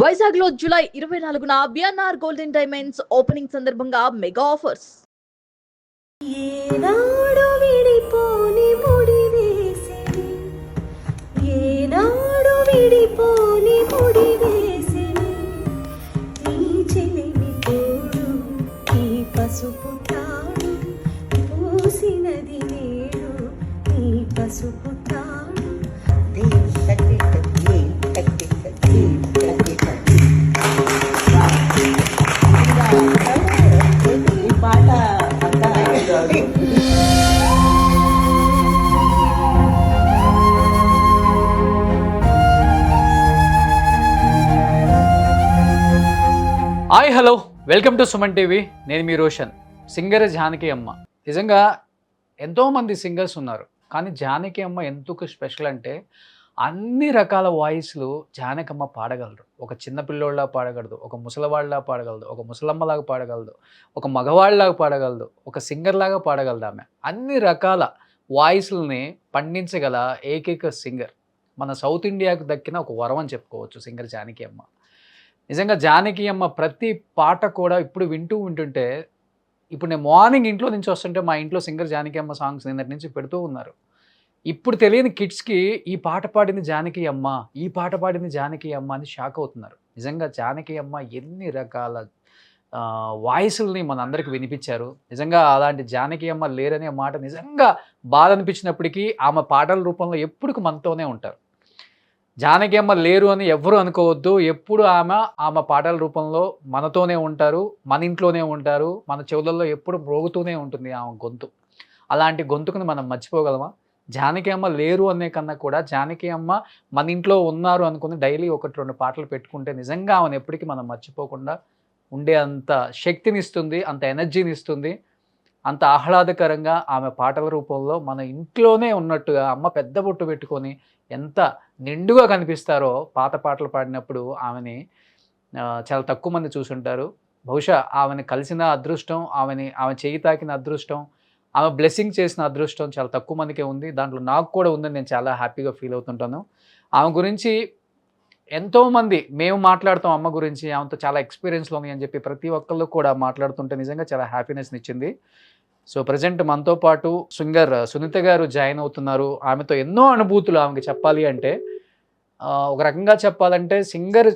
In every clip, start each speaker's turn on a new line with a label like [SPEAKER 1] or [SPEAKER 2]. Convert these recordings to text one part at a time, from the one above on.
[SPEAKER 1] వైజాగ్ లో జూలై 24న బిఎన్ఆర్ గోల్డెన్ డైమండ్స్ ఓపెనింగ్ సందర్భంగా మెగా ఆఫర్స్.
[SPEAKER 2] ఏనాడు విడిపోని ముడివేసి ఏనాడు విడిపోని ముడివేసి నీ చెలిమి తోడు ఈ పసుపు తాడు పూసినది నేడు ఈ పసుపు తాడు
[SPEAKER 3] ఈ పాట
[SPEAKER 4] hi hello welcome to Suman TV. నేను మీ రోషన్. సింగర్ జానకి అమ్మ. నిజంగా ఎంతోమంది సింగర్స్ ఉన్నారు, కానీ జానకి అమ్మ ఎందుకు స్పెషల్ అంటే అన్ని రకాల వాయిస్లు జానకమ్మ పాడగలరు. ఒక చిన్న పిల్లోళ్ళలా పాడగలదు, ఒక ముసలివాళ్ళలా పాడగలదు, ఒక ముసలమ్మలాగా పాడగలదు, ఒక మగవాళ్ళలాగా పాడగలదు, ఒక సింగర్లాగా పాడగలదు. ఆమె అన్ని రకాల వాయిస్లని పండించగల ఏకైక సింగర్. మన సౌత్ ఇండియాకు దక్కిన ఒక వరం అని చెప్పుకోవచ్చు సింగర్ జానకి అమ్మ. నిజంగా జానకి అమ్మ ప్రతి పాట కూడా ఇప్పుడు వింటుంటే, ఇప్పుడు నేను మార్నింగ్ ఇంట్లో నుంచి వస్తుంటే మా ఇంట్లో సింగర్ జానకి అమ్మ సాంగ్స్ నిన్నటి నుంచి పెడుతూ ఉన్నారు. ఇప్పుడు తెలియని కిడ్స్కి ఈ పాట పాడింది జానకి అమ్మ, ఈ పాట పాడింది జానకి అమ్మ అని షాక్ అవుతున్నారు. నిజంగా జానకి అమ్మ ఎన్ని రకాల వాయిస్ని మనందరికి వినిపించారు. నిజంగా అలాంటి జానకి అమ్మ లేరనే మాట నిజంగా బాధ అనిపించినప్పటికీ ఆమె పాటల రూపంలో ఎప్పుడు మనతోనే ఉంటారు. జానకి అమ్మ లేరు అని ఎవ్వరూ అనుకోవద్దు. ఎప్పుడు ఆమె పాటల రూపంలో మనతోనే ఉంటారు, మన ఇంట్లోనే ఉంటారు, మన చెవులలో ఎప్పుడు మ్రోగుతూనే ఉంటుంది ఆమె గొంతు. అలాంటి గొంతుకుని మనం మర్చిపోగలమా? జానకి అమ్మ లేరు అనే కన్నా కూడా జానకి అమ్మ మన ఇంట్లో ఉన్నారు అనుకుని డైలీ 1-2 పాటలు పెట్టుకుంటే నిజంగా ఆమెను ఎప్పటికీ మనం మర్చిపోకుండా ఉండే అంత శక్తిని ఇస్తుంది, అంత ఎనర్జీని ఇస్తుంది, అంత ఆహ్లాదకరంగా ఆమె పాటల రూపంలో మన ఇంట్లోనే ఉన్నట్టుగా అమ్మ పెద్ద బొట్టు పెట్టుకొని ఎంత నిండుగా కనిపిస్తారో పాత పాటలు పాడినప్పుడు ఆమెని చాలా తక్కువ మంది చూసుంటారు. బహుశా ఆమెని కలిసిన అదృష్టం, ఆమె చేయి తాకిన అదృష్టం, ఆమె బ్లెస్సింగ్ చేసిన అదృష్టం చాలా తక్కువ మందికే ఉంది. దాంట్లో నాకు కూడా ఉందని నేను చాలా హ్యాపీగా ఫీల్ అవుతుంటాను. ఆమె గురించి ఎంతోమంది మేము మాట్లాడుతాం, అమ్మ గురించి ఆమెతో చాలా ఎక్స్పీరియన్స్లో ఉంది అని చెప్పి ప్రతి ఒక్కళ్ళు కూడా మాట్లాడుతుంటే నిజంగా చాలా హ్యాపీనెస్ని ఇచ్చింది. సో ప్రజెంట్ మనతో పాటు సింగర్ సునీత గారు జాయిన్ అవుతున్నారు. ఆమెతో ఎన్నో అనుభూతులు ఆమెకి చెప్పాలి అంటే, ఒక రకంగా చెప్పాలంటే సింగర్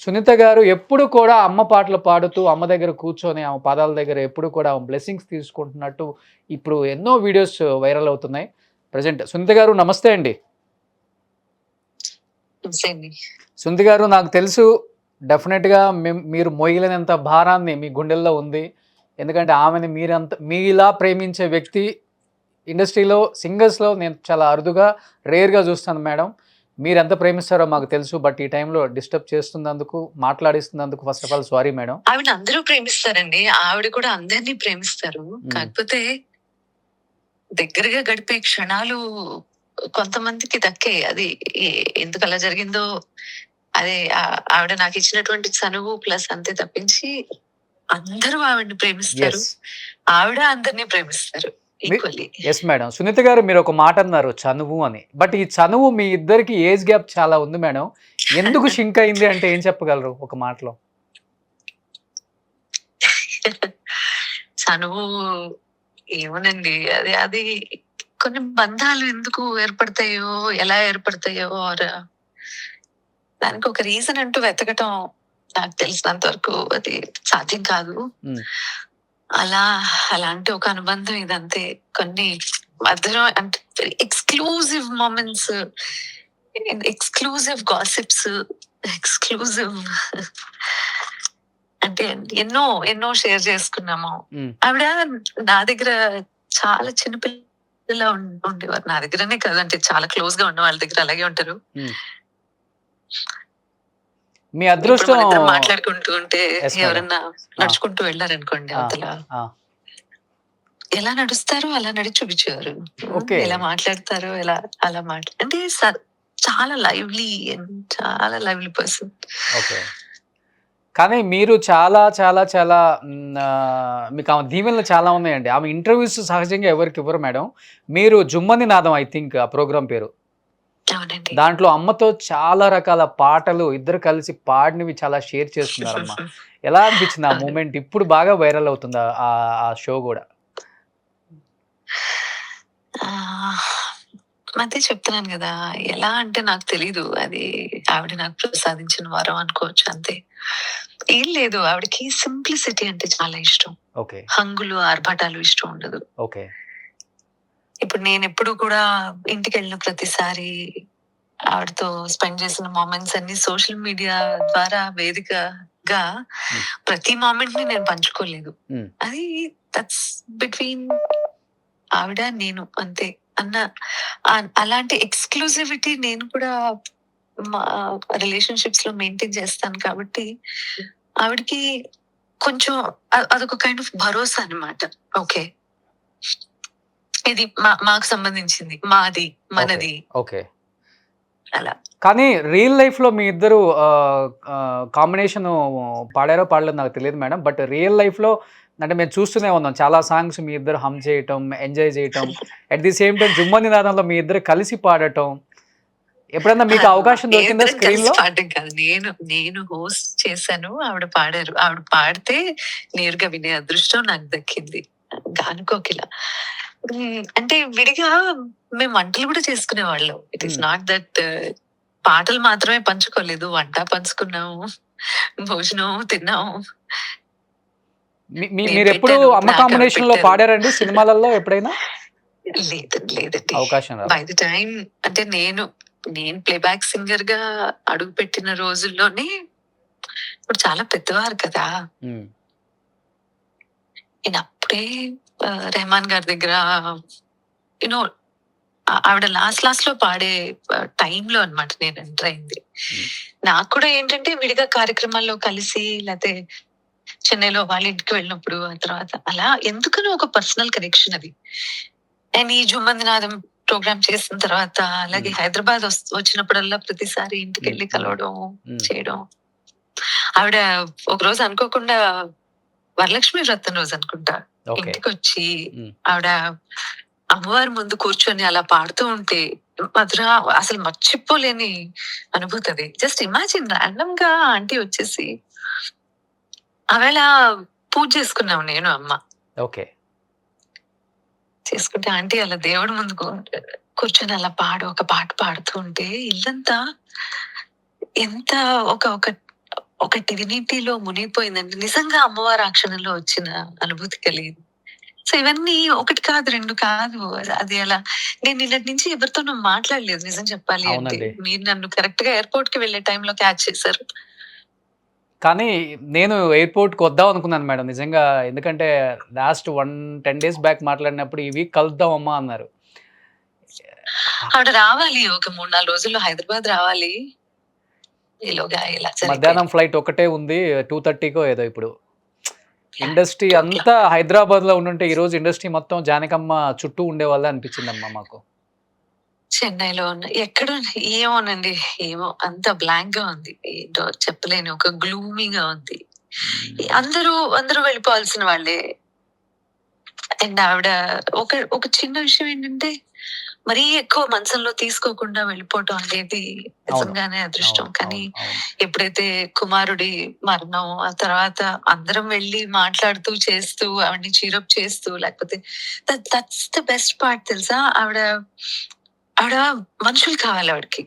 [SPEAKER 4] సునీత గారు ఎప్పుడు కూడా అమ్మ పాటలు పాడుతూ అమ్మ దగ్గర కూర్చొని ఆమె పాదాల దగ్గర ఎప్పుడు కూడా ఆమె బ్లెస్సింగ్స్ తీసుకుంటున్నట్టు ఇప్పుడు ఎన్నో వీడియోస్ వైరల్ అవుతున్నాయి. ప్రజెంట్ సునీత గారు నమస్తే అండి. సునీత గారు, నాకు తెలుసు డెఫినెట్గా మీరు మోయలేనంత భారాన్ని మీ గుండెల్లో ఉంది. ఎందుకంటే ఆమెని మీలా ప్రేమించే వ్యక్తి ఇండస్ట్రీలో సింగర్స్లో నేను చాలా అరుదుగా రేర్గా చూస్తాను మేడం. మీరు ఎంత ప్రేమిస్తారో మాకు తెలుసు. బట్ ఈ టైంలో డిస్టర్బ్ చేస్తున్నందుకు, మాట్లాడిస్తున్నందుకు first of all sorry madam.
[SPEAKER 5] ఆవిడ అందరూ ప్రేమిస్తారండి, ఆవిడ కూడా అందరినీ ప్రేమిస్తారు. కాకపోతే దగ్గరగా గడిపే క్షణాలు కొంతమందికి దక్కే. అది ఎందుకు అలా జరిగిందో, అదే ఆవిడ నాకు ఇచ్చినటువంటి చనువు ప్లస్ అంతే తప్పించి అందరూ ఆవిడని ప్రేమిస్తారు. ఆవిడ అందరినీ ప్రేమిస్తారు ఈక్వల్లీ.
[SPEAKER 4] Yes madam. సునీత గారు, మీరు ఒక మాట అన్నారు చనువు అని. బట్ ఈ చనువు మీ ఇద్దరికి ఏజ్ గ్యాప్ చాలా ఉంది మేడం. ఎందుకు షింక్ అయింది అంటే ఏం చెప్పగలరు ఒక మాటలో?
[SPEAKER 5] చనువు ఏమోనండి, అది కొన్ని బంధాలు ఎందుకు ఏర్పడతాయో, ఎలా ఏర్పడతాయో, దానికి ఒక రీజన్ అంటూ వెతకటం నాకు తెలిసినంత వరకు అది సాధ్యం కాదు. అలాంటి ఒక అనుబంధం ఇదంతే. కొన్ని మధ్యలో అంటే exclusive moments, exclusive gossips, exclusive అంటే ఎన్నో షేర్ చేసుకున్నాము. ఆవిడ నా దగ్గర చాలా చిన్నపిల్లలా ఉండేవారు. నా దగ్గరనే కదంటే చాలా క్లోజ్ గా ఉన్న వాళ్ళ దగ్గర అలాగే ఉంటారు.
[SPEAKER 4] మీ అదృష్టం
[SPEAKER 5] మాట్లాడుకుంటూ ఉంటే ఎవరన్నా నడుచుకుంటూ వెళ్ళారనుకోండి, అవతల ఎలా నడుస్తారో అలా నడిచి చూపించేవారు. ఎలా మాట్లాడతారో అలా అంటే చాలా లైవ్లీ పర్సన్.
[SPEAKER 4] కానీ మీరు చాలా చాలా చాలా మీకు ఆమె దీవెనలు చాలా ఉన్నాయండి. ఆమె ఇంటర్వ్యూస్ సహజంగా ఎవరికి ఇవ్వరు మేడం. మీరు జుమ్మని నాదం, ఐ థింక్ ఆ ప్రోగ్రామ్ పేరు. దాంట్లో అమ్మతో చాలా రకాల పాటలు ఇద్దరు కలిసి పాడినవి చాలా షేర్ చేసుకున్నారమ్మా. ఎలా అనిపించింది ఆ
[SPEAKER 5] అవును.
[SPEAKER 4] మూమెంట్? ఇప్పుడు బాగా వైరల్ అవుతుంది ఆ షో కూడా.
[SPEAKER 5] అదే చెప్తున్నాను కదా, ఎలా అంటే నాకు తెలీదు, అది ఆవిడ నాకు ప్రసాదించిన వరం అనుకోవచ్చు అంతే. ఏం లేదు, ఆవిడకి సింప్లిసిటీ అంటే చాలా ఇష్టం.
[SPEAKER 4] ఓకే.
[SPEAKER 5] హంగులు ఆర్భాటాలు ఇష్టం ఉండదు.
[SPEAKER 4] ఓకే.
[SPEAKER 5] ఇప్పుడు నేను ఎప్పుడు కూడా ఇంటికి వెళ్ళిన ప్రతిసారి ఆవిడతో స్పెండ్ చేసిన మూమెంట్స్ అన్ని సోషల్ మీడియా ద్వారా వేదికగా ప్రతి మూమెంట్ ని నేను పంచుకోలేదు. అది దట్స్ బిట్వీన్ ఆవిడ నేను అంతే అన్న అలాంటి ఎక్స్క్లూసివిటీ నేను కూడా మా రిలేషన్షిప్స్ లో మెయింటైన్ చేస్తాను కాబట్టి ఆవిడకి కొంచెం అదొక కైండ్ ఆఫ్ భరోసా అన్నమాట. ఓకే, ఇది మాకు సంబంధించింది, మాది, మనది.
[SPEAKER 4] ఓకే.
[SPEAKER 5] అలా.
[SPEAKER 4] కానీ రియల్ లైఫ్‌లో మీ ఇద్దరు కాంబినేషన్ పాడారో పాడలేదో నాకు తెలియదు మేడం. బట్ రియల్ లైఫ్‌లో అంటే మేము చూస్తూనే ఉన్నాం. చాలా సాంగ్స్ మీ ఇద్దరు హమ్ చేయటం, ఎంజాయ్ చేయటం. అట్ ది సేమ్ టైమ్ జుమ్మని నాదంలో మీ ఇద్దరు కలిసి పాడటం. ఎప్పుడైనా మీకు అవకాశం దొరికిందా
[SPEAKER 5] ఇద్దరం కలిసి
[SPEAKER 4] స్క్రీన్‌లో?
[SPEAKER 5] పాడడం కాదు, నేను హోస్ట్ చేశాను, ఆవిడ పాడారు. ఆవిడ పాడితే నేరుగా వినే అదృష్టం నాకు దక్కింది. అనుకోకిల అంటే విడిగా మేము వంటలు కూడా చేసుకునేవాళ్ళం. ఇట్ ఈస్ నాట్ దట్ పాటలు మాత్రమే పంచుకోలేదు, వంట పంచుకున్నాము, భోజనం తిన్నాము. నేను
[SPEAKER 4] మీరు ఎప్పుడు
[SPEAKER 5] పెట్టాను,
[SPEAKER 4] అమ్మ
[SPEAKER 5] నాకు ఆవిడ
[SPEAKER 4] కాంబినేషన్‌లో
[SPEAKER 5] పెట్టారు.
[SPEAKER 4] పాడారండి సినిమాలలో ఎప్పుడైనా?
[SPEAKER 5] లేదండి.
[SPEAKER 4] అవకాశం
[SPEAKER 5] బై
[SPEAKER 4] రాలేదు.
[SPEAKER 5] ద టైం అంటే నేను ప్లేబ్యాక్ సింగర్ గా అడుగు పెట్టిన రోజుల్లోనే ఇప్పుడు చాలా పెద్దవారు కదా.
[SPEAKER 4] హ్మ్.
[SPEAKER 5] నేను అప్పుడే రెహమాన్ గారి దగ్గర యూనో ఆవిడ లాస్ట్ లో పాడే టైంలో అన్నమాట నేను ఎంటర్ అయింది. నాకు కూడా ఏంటంటే విడిగా కార్యక్రమాల్లో కలిసి, లేకపోతే చెన్నైలో వాళ్ళ ఇంటికి వెళ్ళినప్పుడు, ఆ తర్వాత అలా ఎందుకనో ఒక పర్సనల్ కనెక్షన్ అది. నేను ఈ జుమ్మందినాదం ప్రోగ్రామ్ చేసిన తర్వాత, అలాగే హైదరాబాద్ వచ్చినప్పుడల్లా ప్రతిసారి ఇంటికి వెళ్ళి కలవడం చేయడం. ఆవిడ ఒక రోజు అనుకోకుండా వరలక్ష్మి వ్రతం రోజు అనుకుంటా
[SPEAKER 4] ఓకే.
[SPEAKER 5] ఇంటికి వచ్చి
[SPEAKER 4] హ్మ్.
[SPEAKER 5] ఆవిడ అమ్మవారి ముందు కూర్చొని అలా పాడుతూ ఉంటే మధుర అసలు మర్చిపోలేని అనుభూతి అది. జస్ట్ ఇమాజిన్, ర్యాండమ్ గా ఆంటీ వచ్చేసి ఆవేళ పూజ చేసుకున్నాం నేను అమ్మ.
[SPEAKER 4] ఓకే.
[SPEAKER 5] చేసుకుంటే ఆంటీ అలా దేవుడి ముందు కూర్చొని అలా ఒక పాట పాడుతూ ఉంటే ఇల్లంతా ఎంత ఒక ఒక ఒక డివినిటీలో మునిగిపోయిందండి. నిజంగా అమ్మవారి ఆ క్షణంలో వచ్చిన అనుభూతి కలిగింది. సో ఇవన్నీ ఒకటి కాదు, రెండు కాదు. అది అలా నేను నిన్నటి నుంచి ఎవరితోనూ మాట్లాడలేదు నిజం చెప్పాలి అంటే.
[SPEAKER 4] అవునండి.
[SPEAKER 5] మీరు నన్ను కరెక్ట్ గా ఎయిర్పోర్ట్ కి వెళ్ళే టైంలో క్యాచ్ చేశారు.
[SPEAKER 4] కానీ నేను ఎయిర్‌పోర్ట్‌కి వద్దాం అనుకున్నాను మేడం నిజంగా. ఎందుకంటే లాస్ట్ 10 డేస్ బ్యాక్ మాట్లాడినప్పుడు ఈ వీక్ కలుద్దాం అమ్మా అన్నారు.
[SPEAKER 5] ఆవిడ రావాలి, ఒక 3-4 రోజుల్లో హైదరాబాద్ రావాలి. ఈలోగా ఇలా
[SPEAKER 4] మధ్యాహ్నం
[SPEAKER 5] జరిగిపోయింది.
[SPEAKER 4] ఫ్లైట్ ఒకటే ఉంది. 2:30కో ఏదో ఇప్పుడు. Industry
[SPEAKER 5] okay.
[SPEAKER 4] అంతా హైదరాబాద్‌లో ఉండుంటే ఈరోజు ఇండస్ట్రీ మొత్తం జానకమ్మ చుట్టూ ఉండేవాళ్ళే అనిపించిందమ్మా మాకు.
[SPEAKER 5] చెన్నైలో ఎక్కడ ఏమోనండి, ఏమో అంత బ్లాంక్ గా ఉంది. ఏంటో చెప్పలేను, ఒక గ్లూమీగా ఉంది. అందరూ వెళ్ళిపోవాల్సిన వాళ్ళే. అండ్ ఆవిడ ఒక చిన్న విషయం ఏంటంటే మరీ ఎక్కువ మనసులో తీసుకోకుండా వెళ్ళిపోవటం అనేది నిజంగానే అదృష్టం. కానీ ఎప్పుడైతే కుమారుడి మరణం, ఆ తర్వాత అందరం వెళ్ళి మాట్లాడుతూ చేస్తూ ఆవిడని చీరప్ చేస్తూ, లేకపోతే దట్స్ ద బెస్ట్ పార్ట్ తెలుసా. ఆవిడ మనుషులు కావాలి ఆవిడకి.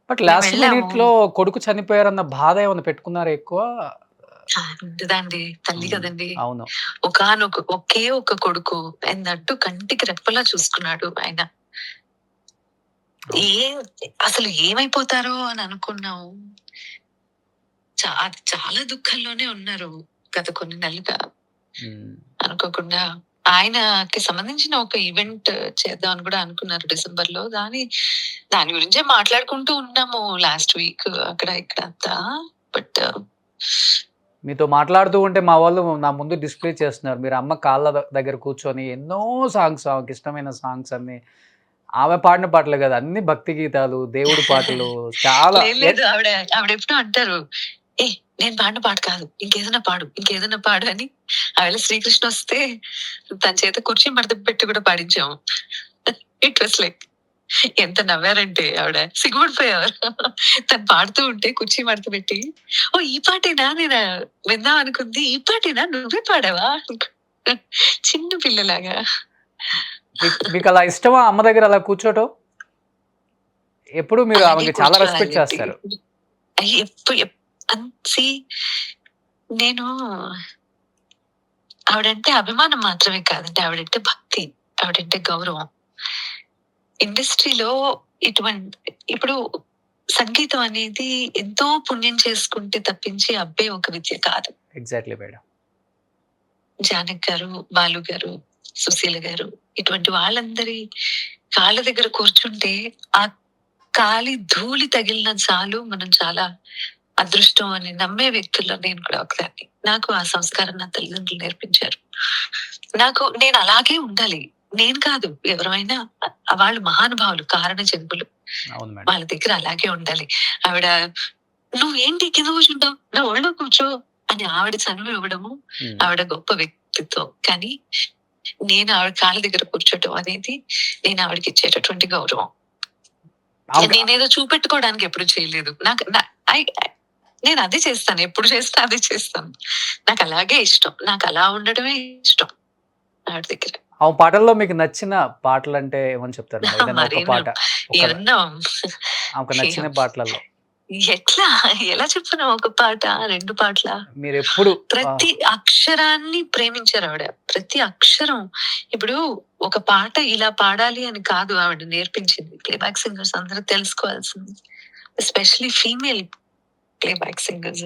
[SPEAKER 4] బట్
[SPEAKER 5] మేము
[SPEAKER 4] లాస్ట్
[SPEAKER 5] వెళ్ళాము.
[SPEAKER 4] మినిట్‌లో కొడుకు చనిపోయారన్న బాధ ఏమన్నా పెట్టుకున్నారా ఎక్కువ?
[SPEAKER 5] ఉంటదండి, తల్లి కదండి.
[SPEAKER 4] అవును.
[SPEAKER 5] ఒకే ఒక కొడుకు అన్నట్టు కంటికి రెప్పలా చూసుకున్నాడు ఆయన. ఏ అసలు ఏమైపోతారో అని అనుకున్నాము. చాలా దుఃఖంలోనే ఉన్నారు గత కొన్ని నెలలుగా. అనుకోకుండా ఆయనకి సంబంధించిన ఒక ఈవెంట్ చేద్దాం అని కూడా అనుకున్నారు డిసెంబర్ లో. దాని గురించే మాట్లాడుకుంటూ ఉన్నాము లాస్ట్ వీక్ అక్కడ ఇక్కడ అంతా. బట్
[SPEAKER 4] మీతో మాట్లాడుతూ ఉంటే మా వాళ్ళు నా ముందు డిస్‌ప్లే చేస్తున్నారు. మీరు అమ్మ కాళ్ళ దగ్గర కూర్చొని ఎన్నో సాంగ్స్, ఆమెకి ఇష్టమైన సాంగ్స్ అన్నీ. ఆమె పాడిన పాటలే కాదు, అన్ని భక్తి గీతాలు, దేవుడి పాటలు చాలా.
[SPEAKER 5] లేదు, ఆవిడ ఎప్పుడూ అంటారు, ఏ నేను పాడిన పాట కాదు, ఇంకేదైనా పాడు అని. ఆవేళ శ్రీకృష్ణ వస్తే తన చేత కుర్చీ మడత పెట్టి కూడా పాడించాము. ఇట్ వాస్ లైక్ ఎంత నవ్వారంటే ఆవిడ సిగ్గుపడిపోయారు. తను పాడుతూ ఉంటే కుర్చీ మడత పెట్టి, ఓ ఈ పాటేనా నేను విందాం అనుకుంది, ఈ పాటేనా నువ్వే పాడావా, చిన్న పిల్లలాగా.
[SPEAKER 4] మీకు అలా ఇష్టమా అమ్మ దగ్గర అలా కూర్చోటం? ఎప్పుడు మీరు
[SPEAKER 5] అలాగే
[SPEAKER 4] ఆమెకి చాలా రెస్పెక్ట్
[SPEAKER 5] కూర్చోవాలండి.
[SPEAKER 4] చేస్తారు.
[SPEAKER 5] ఎప్పుడు నేను ఆవిడంటే అభిమానం మాత్రమే కాదండి, ఆవిడంటే భక్తి, ఆవిడంటే గౌరవం. ఇండస్ట్రీలో ఇప్పుడు సంగీతం అనేది ఎంతో పుణ్యం చేసుకుంటే తప్పించి అబ్బే ఒక విద్య కాదు.
[SPEAKER 4] Exactly madam.
[SPEAKER 5] జానక్ గారు, బాలు గారు, సుశీల గారు, ఇటువంటి వాళ్ళందరి కాళ్ళ దగ్గర కూర్చుంటే ఆ కాలి ధూళి తగిలిన చాలు మనం చాలా అదృష్టం అని నమ్మే వ్యక్తుల్లో నేను కూడా ఒకదాన్ని. నాకు ఆ సంస్కారం నా తల్లిదండ్రులు నేర్పించారు. నేను అలాగే ఉండాలి, నేను కాదు ఎవరైనా, వాళ్ళు మహానుభావులు, కారణ జన్ములు,
[SPEAKER 4] అవును మేడం.
[SPEAKER 5] వాళ్ళ దగ్గర అలాగే ఉండాలి. ఆవిడ నువ్వేంటి కింద కూర్చుంటావు, నా ఒళ్ళో కూర్చో అని ఆవిడ చనువు ఇవ్వడము ఆవిడ గొప్ప వ్యక్తిత్వం. కానీ నేను ఆవిడ కాళ్ళ దగ్గర కూర్చోటం అనేది నేను ఆవిడకి ఇచ్చేటటువంటి గౌరవం. నేనేదో చూపెట్టుకోవడానికి ఎప్పుడు చేయలేదు. నేను అదే చేస్తాను, ఎప్పుడు చేస్తా అదే చేస్తాను. నాకు అలాగే ఇష్టం, నాకు అలా ఉండడమే ఇష్టం ఆవిడ దగ్గర.
[SPEAKER 4] ఆ పాటల్లో మీకు నచ్చిన పాటలు అంటే ఏమని చెప్తారు? ఏదైనా ఒక పాట, ఆమెకు నచ్చిన పాటలలో
[SPEAKER 5] ఎలా చెప్పను, ఒక పాట, 2 పాటల,
[SPEAKER 4] మీరు ఎప్పుడు
[SPEAKER 5] ప్రతి అక్షరాన్ని ప్రేమించారు ఆవిడ. ప్రతి అక్షరం. ఇప్పుడు ఒక పాట ఇలా పాడాలి అని కాదు ఆవిడ నేర్పించింది. ప్లేబ్యాక్ సింగర్స్ అందరూ తెలుసుకోవాల్సింది, ఎస్పెషలీ ఫీమేల్ ప్లేబ్యాక్ సింగర్స్,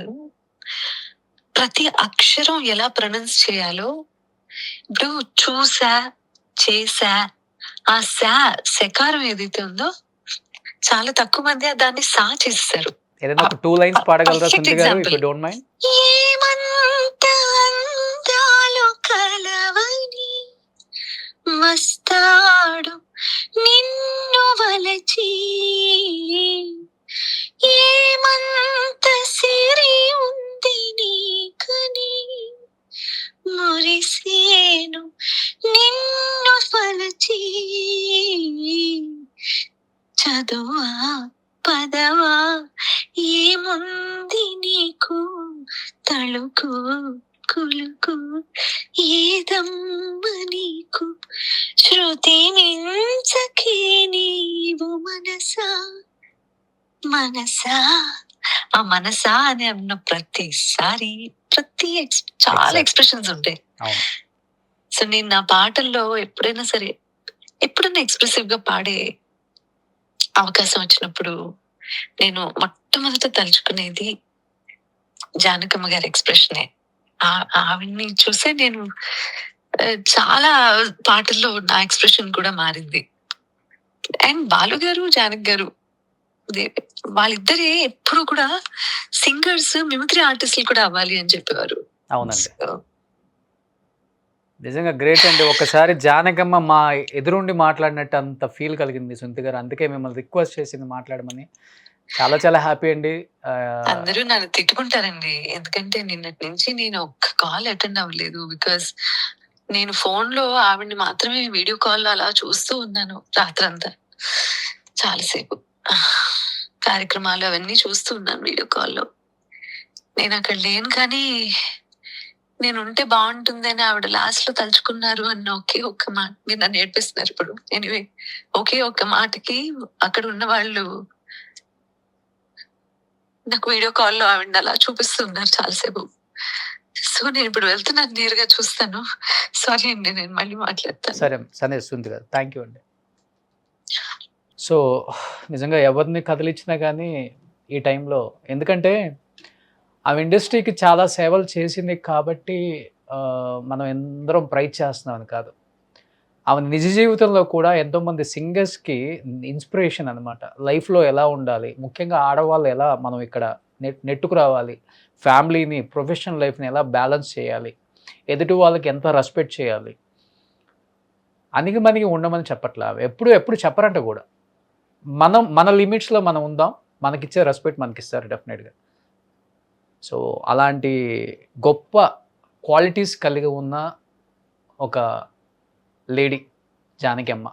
[SPEAKER 5] ప్రతి అక్షరం ఎలా ప్రొనౌన్స్ చేయాలో. ఇప్పుడు చూసా, చేసా, ఆ సెకారం ఏదైతే ఉందో చాలా తక్కువ మంది దాన్ని సా చేస్తారు.
[SPEAKER 4] ఏదైనా ఒక 2 లైన్స్ పాడగలరా సుందరి గారు, ఇఫ్ యు డోంట్ మైండ్?
[SPEAKER 5] ఏమంత అందాలు కలవని వస్తాడు నిన్ను వలచి, ఏమంత సిరి ఉంది నీకని మురిసేను నిన్ను వలచి, చదువా పదవా ఏముంది నీకు, తళుకు కులుకు ఏదమ్మ నీకు, శృతి మించకే నీవు మనసా మనసా. ఆ మనసా అని అన్న ప్రతిసారి చాలా ఎక్స్ప్రెషన్స్ ఉంటాయి. సో నేను నా పాటల్లో ఎప్పుడైనా ఎక్స్ప్రెసివ్ గా పాడే అవకాశం వచ్చినప్పుడు నేను మొట్టమొదట తలుచుకునేది జానకమ్మ గారి ఎక్స్ప్రెషనే. ఆవిడ్ని చూసే నేను చాలా పాటల్లో నా ఎక్స్ప్రెషన్ కూడా మారింది. అండ్ బాలు గారు, జానక్ గారు, వాళ్ళిద్దరే ఎప్పుడు కూడా సింగర్స్, మిమిక్రీ ఆర్టిస్టులు కూడా అవ్వాలి అని చెప్పేవారు.
[SPEAKER 4] అవునండి, నిజంగా గ్రేట్ అండి. ఒకసారి జానకమ్మ మా ఎదురుండి మాట్లాడినట్టు అంత ఫీల్ కలిగింది సుంతి గారు. అందుకే మిమ్మల్ని రిక్వెస్ట్ చేసింది మాట్లాడమని. చాలా చాలా హ్యాపీ అండి.
[SPEAKER 5] అందరూ నన్ను తిట్టుకుంటారండి, ఎందుకంటే నిన్నటి నుంచి నేను ఒక్క కాల్ అటెండ్ అవ్వలేదు. బికాస్ నేను ఫోన్ లో ఆవిడ్ని మాత్రమే వీడియో కాల్ అలా చూస్తూ ఉన్నాను రాత్రంతా, చాలాసేపు కార్యక్రమాలు అవన్నీ చూస్తూ ఉన్నాను వీడియో కాల్లో. నేను అక్కడ లేను, కానీ నేను ఉంటే బాగుంటుందని ఆవిడ లాస్ట్ లో తలుచుకున్నారు అన్న ఒకే ఒక్క మాట మీరు నన్ను ఏడ్పిస్తున్నారు ఇప్పుడు. ఎనివే, ఒకే ఒక్క మాటకి అక్కడ ఉన్న వాళ్ళు నాకు వీడియో కాల్లో ఆవిడ అలా చూపిస్తున్నారు చాలాసేపు. సో నేను ఇప్పుడు వెళ్తున్నాను, నేరుగా చూస్తాను. సారీ అండి, నేను మళ్ళీ మాట్లాడతాను.
[SPEAKER 4] సరే సుంతి గారు, థ్యాంక్ యూ అండి. సో నిజంగా ఎవరిని కదిలించినా కానీ ఈ టైంలో, ఎందుకంటే ఆ ఇండస్ట్రీకి చాలా సేవలు చేసింది కాబట్టి మనం ఎందరం ప్రైజ్ చేస్తున్నామని కాదు, ఆమె నిజ జీవితంలో కూడా ఎంతోమంది సింగర్స్కి ఇన్స్పిరేషన్ అనమాట. లైఫ్లో ఎలా ఉండాలి, ముఖ్యంగా ఆడవాళ్ళు ఎలా మనం ఇక్కడ నెట్టుకు రావాలి, ఫ్యామిలీని, ప్రొఫెషనల్ లైఫ్ని ఎలా బ్యాలెన్స్ చేయాలి, ఎదుటి వాళ్ళకి ఎంత రెస్పెక్ట్ చేయాలి, అణిగి ఉండమని చెప్పట్లా. ఎప్పుడు చెప్పరంట కూడా. మన లిమిట్స్లో మనం ఉందాం, మనకిచ్చే రెస్పెక్ట్ మనకిస్తారు డెఫినెట్గా. సో అలాంటి గొప్ప క్వాలిటీస్ కలిగి ఉన్న ఒక లేడీ జానకి అమ్మ.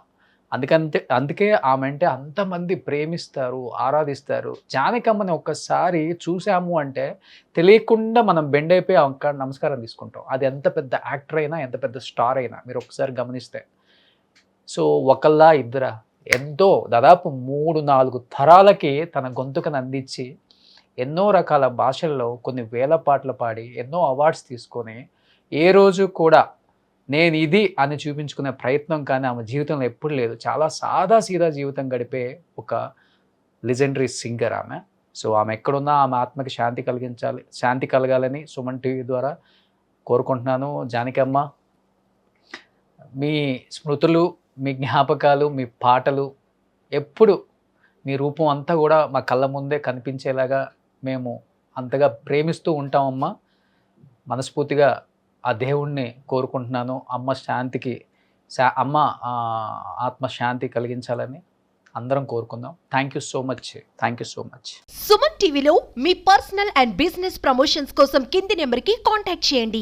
[SPEAKER 4] అందుకే ఆమె అంటే అంతమంది ప్రేమిస్తారు, ఆరాధిస్తారు. జానకమ్మని ఒక్కసారి చూసాము అంటే తెలియకుండా మనం బెండ్ అయిపోయి ఆమెకు నమస్కారం తీసుకుంటాం. అది ఎంత పెద్ద యాక్టర్ అయినా, ఎంత పెద్ద స్టార్ అయినా మీరు ఒకసారి గమనిస్తే. సో ఒకళ్ళా ఇద్దరా, ఎంతో దాదాపు 3-4 తరాలకి తన గొంతుకను అందించి ఎన్నో రకాల భాషల్లో కొన్ని వేల పాటలు పాడి ఎన్నో అవార్డ్స్ తీసుకొని ఏ రోజు కూడా నేను ఇది అని చూపించుకునే ప్రయత్నం కానీ ఆమె జీవితంలో ఎప్పుడు లేదు. చాలా సాదాసీదా జీవితం గడిపే ఒక లెజెండరీ సింగర్ ఆమె. సో ఆమె ఎక్కడున్నా ఆమె ఆత్మకి శాంతి కలగాలని సుమన్ టీవీ ద్వారా కోరుకుంటున్నాను. జానకమ్మ, మీ స్మృతులు, మీ జ్ఞాపకాలు, మీ పాటలు ఎప్పుడు మీ రూపం అంతా కూడా మా కళ్ళ ముందే కనిపించేలాగా మేము అంతగా ప్రేమిస్తూ ఉంటామమ్మా. మనస్ఫూర్తిగా ఆ దేవుణ్ణి కోరుకుంటున్నాను. అమ్మ ఆత్మశాంతి కలిగించాలని అందరం కోరుకుందాం. Thank you so much.
[SPEAKER 3] Suman టీవీలో మీ పర్సనల్ అండ్ బిజినెస్ ప్రమోషన్స్ కోసం కింది నెంబర్కి కాంటాక్ట్ చేయండి.